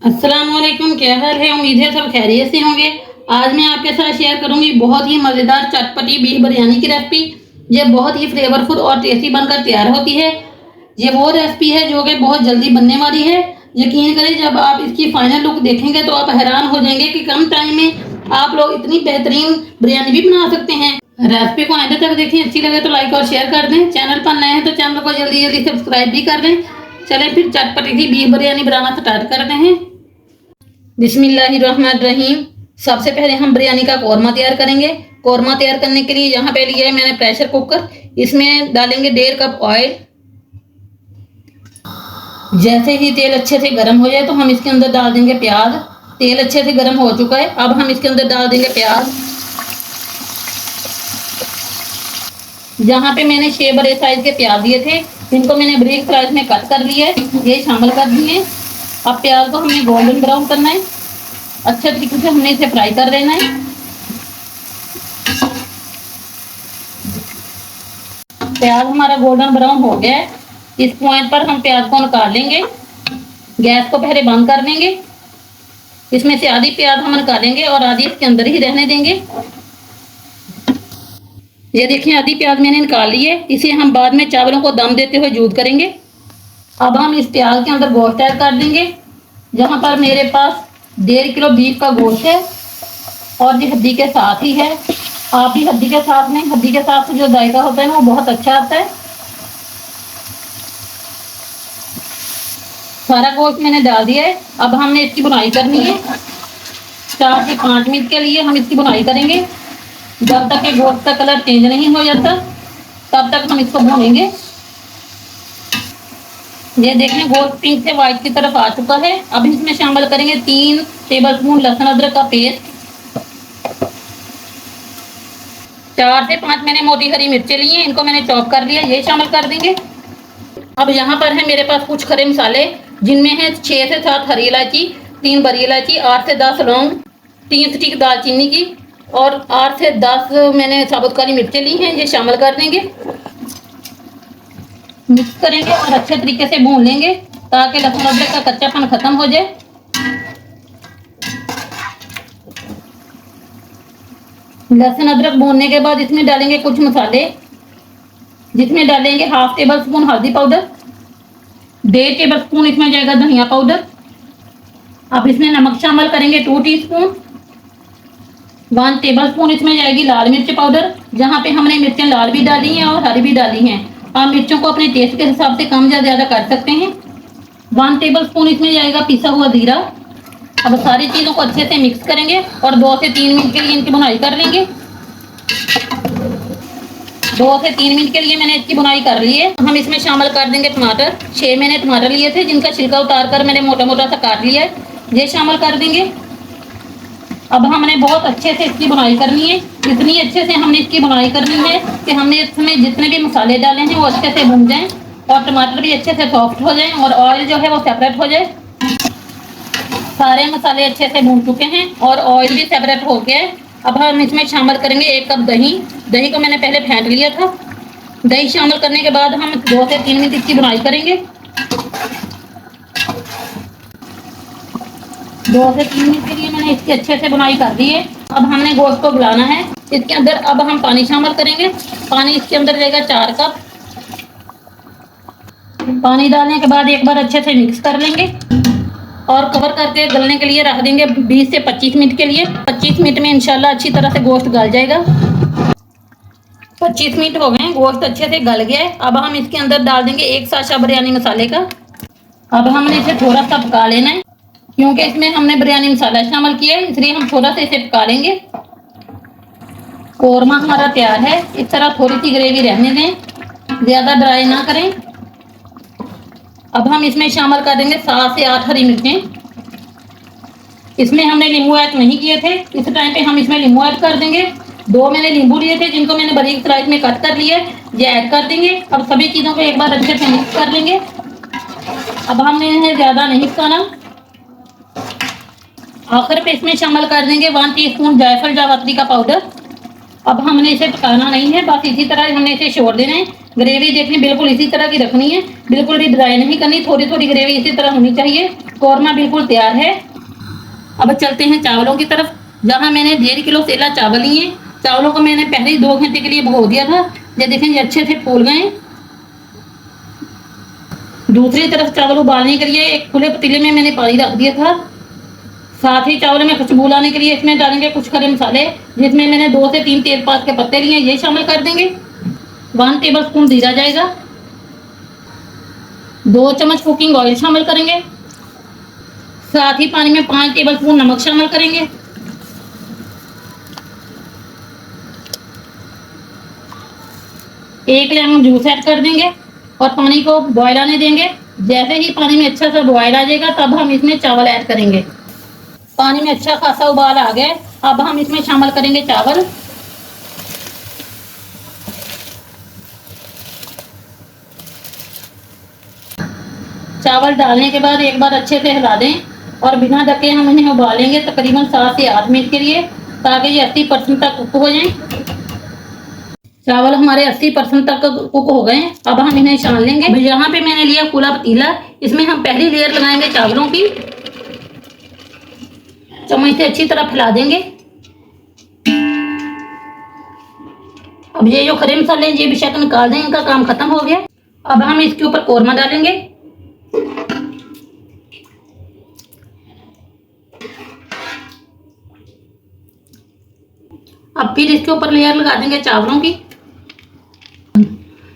अस्सलाम वालेकुम, क्या हाल है। उम्मीद है सब खैरियत से होंगे। आज मैं आपके साथ शेयर करूंगी बहुत ही मज़ेदार चटपटी बीफ बिरयानी की रेसिपी। ये बहुत ही फ्लेवरफुल और टेस्टी बनकर तैयार होती है। ये वो रेसिपी है जो कि बहुत जल्दी बनने वाली है। यकीन करें, जब आप इसकी फाइनल लुक देखेंगे तो आप हैरान हो जाएंगे कि कम टाइम में आप लोग इतनी बेहतरीन बिरयानी भी बना सकते हैं। रेसिपी को अंत तक देखें, अच्छी लगे तो लाइक और शेयर कर दें। चैनल पर नए हैं तो चैनल को जल्दी जल्दी सब्सक्राइब भी कर दें। चलें फिर चटपटी सी बीफ बिरयानी बनाना स्टार्ट करते हैं। बिस्मिल्लाहिर्रहमानिर्रहीम। सबसे पहले हम बिरयानी का कौरमा तैयार करेंगे। कौरमा तैयार करने के लिए यहाँ पे लिया है मैंने प्रेशर कुकर। इसमें डालेंगे 1.5 कप ऑयल। जैसे ही तेल अच्छे से गर्म हो जाए तो हम इसके अंदर डाल देंगे प्याज। तेल अच्छे से गर्म हो चुका है, अब हम इसके अंदर डाल देंगे प्याज। जहाँ पे मैंने 6 बड़े साइज के प्याज दिए थे, इनको मैंने बारीक स्लाइस में कट कर लिया है, ये शामिल कर दिए। अब प्याज को हमें गोल्डन ब्राउन करना है। अच्छे तरीके से हमने इसे फ्राई कर लेना है। प्याज हमारा गोल्डन ब्राउन हो गया है। इस पॉइंट पर हम प्याज को निकाल लेंगे। गैस को पहले बंद कर देंगे। इसमें से आधी प्याज हम निकालेंगे और आधी इसके अंदर ही रहने देंगे। ये देखिए, आधी प्याज मैंने निकाल ली है। इसे हम बाद में चावलों को दम देते हुए यूज करेंगे। अब हम इस प्याज के अंदर गोश्त ऐड कर देंगे। जहाँ पर मेरे पास 1.5 किलो बीफ का गोश्त है और ये हड्डी के साथ ही है। आप भी हड्डी के साथ में, हड्डी के साथ जो जायका होता है ना, वो बहुत अच्छा आता है। सारा गोश्त मैंने डाल दिया है। अब हमने इसकी बुनाई करनी है। 4 से 5 मिनट के लिए हम इसकी बुनाई करेंगे। जब तक कि गोश्त का कलर चेंज नहीं हो जाता तब तक हम इसको भूनेंगे। ये देखें, गोश्त पिंक से व्हाइट की तरफ आ चुका है। अब इसमें शामिल करेंगे 3 टेबलस्पून लहसुन अदरक का पेस्ट। 4 से 5 मैंने मोटी हरी मिर्चें ली हैं, इनको मैंने चॉप कर लिया, ये शामिल कर देंगे। अब यहाँ पर है मेरे पास कुछ खड़े मसाले, जिनमें है 6 से 7 हरी इलायची, 3 बड़ी इलायची, 8 से 10 लौंग, 3 स्टिक दालचीनी की और 8 से 10 मैंने साबुत काली मिर्चें ली हैं, ये शामिल कर देंगे। मिक्स करेंगे और अच्छे तरीके से भून लेंगे ताकि लहसुन अदरक का कच्चापन खत्म हो जाए। लहसुन अदरक भूनने के बाद इसमें डालेंगे कुछ मसाले, जिसमें डालेंगे 1/2 टेबल स्पून हल्दी पाउडर, 1.5 टेबल स्पून इसमें जाएगा धनिया पाउडर। अब इसमें नमक शामिल करेंगे 2 टीस्पून। 1 टेबल स्पून इसमें जाएगी लाल मिर्च पाउडर। जहाँ पे हमने मिर्चें लाल भी डाली हैं और हरी भी डाली हैं। आप मिर्चों को अपने टेस्ट के हिसाब से कम या ज़्यादा कर सकते हैं। 1 टेबल स्पून इसमें जाएगा पिसा हुआ जीरा। अब सारी चीज़ों को अच्छे से मिक्स करेंगे और 2 से 3 मिनट के लिए इनकी बुनाई कर लेंगे। 2 से 3 मिनट के लिए मैंने इसकी बुनाई कर ली है। हम इसमें शामिल कर देंगे टमाटर। 6 मैंने टमाटर लिए थे, जिनका छिलका उतार कर मैंने मोटा मोटा सा काट लिया है, ये शामिल कर देंगे। अब हमने बहुत अच्छे से इसकी बुनाई करनी है। इतनी अच्छे से हमने इसकी बुनाई करनी है कि हमने इसमें जितने भी मसाले डाले हैं वो अच्छे से भून जाएं और टमाटर भी अच्छे से सॉफ्ट हो जाएं और ऑयल जो है वो सेपरेट हो जाए। सारे मसाले अच्छे से भून चुके हैं और ऑयल भी सेपरेट हो गया है। अब हम इसमें शामिल करेंगे 1 कप दही। दही को मैंने पहले फेंट लिया था। दही शामिल करने के बाद हम 2 से 3 मिनट इसकी बुनाई करेंगे। 2 से 3 मिनट के लिए मैंने इसकी अच्छे से बुनाई कर दी है। अब हमने गोश्त को गलाना है। इसके अंदर अब हम पानी शामिल करेंगे। पानी इसके अंदर जाएगा 4 कप। पानी डालने के बाद एक बार अच्छे से मिक्स कर लेंगे और कवर करके गलने के लिए रख देंगे 20 से 25 मिनट के लिए। 25 मिनट में इंशाल्लाह अच्छी तरह से गोश्त गल जाएगा। 25 मिनट हो गए, गोश्त अच्छे से गल गया है। अब हम इसके अंदर डाल देंगे 1 साशा बिरयानी मसाले का। अब हमने इसे थोड़ा सा पका लेना है, क्योंकि इसमें हमने बिरयानी मसाला शामिल किया है, इसलिए हम थोड़ा सा इसे पका लेंगे। कौरमा हमारा तैयार है। इस तरह थोड़ी सी ग्रेवी रहने दें, ज़्यादा ड्राई ना करें। अब हम इसमें शामिल कर देंगे 7 से 8 हरी मिर्चें। इसमें हमने नींबू ऐड नहीं किए थे, इस टाइम पे हम इसमें नींबू ऐड कर देंगे। 2 मैंने नींबू लिए थे, जिनको मैंने बारीक स्लाइस में कट कर लिया, ये ऐड कर देंगे। अब सभी चीज़ों को एक बार अच्छे से मिक्स कर लेंगे। अब हमने इन्हें ज़्यादा नहीं पकाना। आखिर पे इसमें शामिल कर देंगे 1 टीस्पून जायफल जावित्री का पाउडर। अब हमने इसे पकाना नहीं है, बस इसी तरह हमने इसे छोड़ देना है। ग्रेवी देखिए बिल्कुल इसी तरह की रखनी है, बिल्कुल भी ड्राई नहीं करनी, थोड़ी थोड़ी ग्रेवी इसी तरह होनी चाहिए। कौरमा बिल्कुल तैयार है। अब चलते हैं चावलों की तरफ। जहां मैंने 1.5 किलो सेला चावल लिए, चावलों को मैंने पहले ही 2 घंटे के लिए भिगो दिया था। ये देखें ये अच्छे से फूल गए। दूसरी तरफ चावल उबालने के लिए एक खुले पतीले में मैंने पानी रख दिया था। साथ ही चावल में खुशबू लाने के लिए इसमें डालेंगे कुछ खड़े मसाले, जिसमें मैंने 2 से 3 तेजपात के पत्ते लिए, ये शामिल कर देंगे। 1 टेबल स्पून जीरा जाएगा। 2 चम्मच कुकिंग ऑयल शामिल करेंगे। साथ ही पानी में 5 टेबल स्पून नमक शामिल करेंगे। एक लेमन जूस ऐड कर देंगे और पानी को बॉयल आने देंगे। जैसे ही पानी में अच्छा सा बॉयल आ जाएगा तब हम इसमें चावल ऐड करेंगे। पानी में अच्छा खासा उबाल आ गया, अब हम इसमें शामिल करेंगे चावल। चावल डालने के बाद एक बार अच्छे से हिला दें और बिना ढके हम इन्हें उबालेंगे तकरीबन 7 से 8 मिनट के लिए, ताकि ये 80% तक कुक हो जाएं। चावल हमारे 80% तक कुक हो गए। अब हम इन्हें छान लेंगे। यहाँ पे मैंने लिया खुला पतीला, इसमें हम पहली लेयर लगाएंगे चावलों की। चम्मच से अच्छी तरह फैला देंगे। अब ये जो खड़े मसाले ये बेशक निकाल दें, इनका काम खत्म हो गया। अब हम इसके ऊपर कौरमा डालेंगे। अब फिर इसके ऊपर लेयर लगा देंगे चावलों की।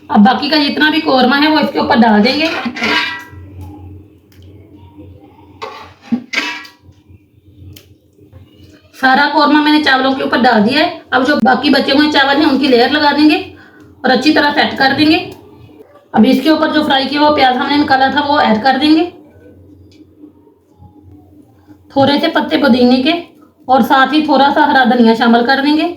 अब बाकी का जितना भी कौरमा है वो इसके ऊपर डाल देंगे। सारा कौरमा मैंने चावलों के ऊपर डाल दिया है। अब जो बाकी बचे हुए चावल हैं उनकी लेयर लगा देंगे और अच्छी तरह सेट कर देंगे। अब इसके ऊपर जो फ्राई किया हुआ प्याज हमने निकाला था वो ऐड कर देंगे। थोड़े से पत्ते पुदीने के और साथ ही थोड़ा सा हरा धनिया शामिल कर देंगे।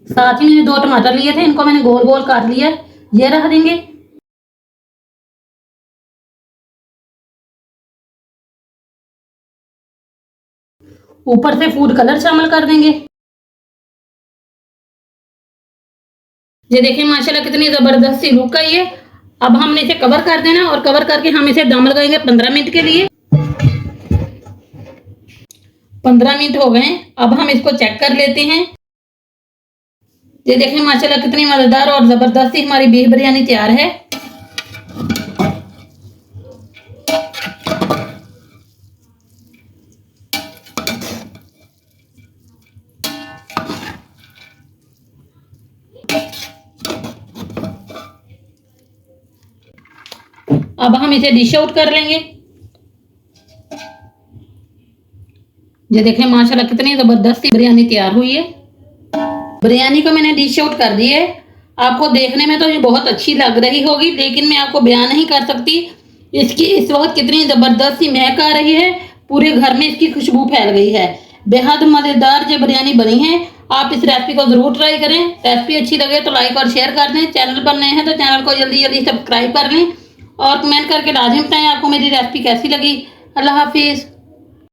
साथ ही मैंने 2 टमाटर लिए थे, इनको मैंने गोल गोल काट लिया, ये रख देंगे। ऊपर से फूड कलर शामिल कर देंगे। ये देखिए माशाल्लाह कितनी जबरदस्त सी लुक आई है। अब हमने इसे कवर कर देना और कवर करके हम इसे दम लगाएंगे 15 मिनट के लिए। 15 मिनट हो गए, अब हम इसको चेक कर लेते हैं। ये देखिए माशाल्लाह कितनी मजेदार और जबरदस्त सी हमारी बीफ बिरयानी तैयार है। अब हम इसे डिश आउट कर लेंगे। ये देखें माशाल्लाह कितनी जबरदस्त बिरयानी तैयार हुई है। बिरयानी को मैंने डिश आउट कर दी है। आपको देखने में तो ये बहुत अच्छी लग रही होगी, लेकिन मैं आपको बयान नहीं कर सकती इसकी इस वक्त कितनी जबरदस्त सी महक आ रही है। पूरे घर में इसकी खुशबू फैल गई है। बेहद मजेदार जो बिरयानी बनी है। आप इस रेसिपी को जरूर ट्राई करें। रेसिपी अच्छी लगे तो लाइक और शेयर कर दें। चैनल पर नए हैं तो चैनल को जल्दी जल्दी सब्सक्राइब कर लें और कमेंट करके लाजिम बताएं आपको मेरी रेसिपी कैसी लगी। अल्लाह हाफिज।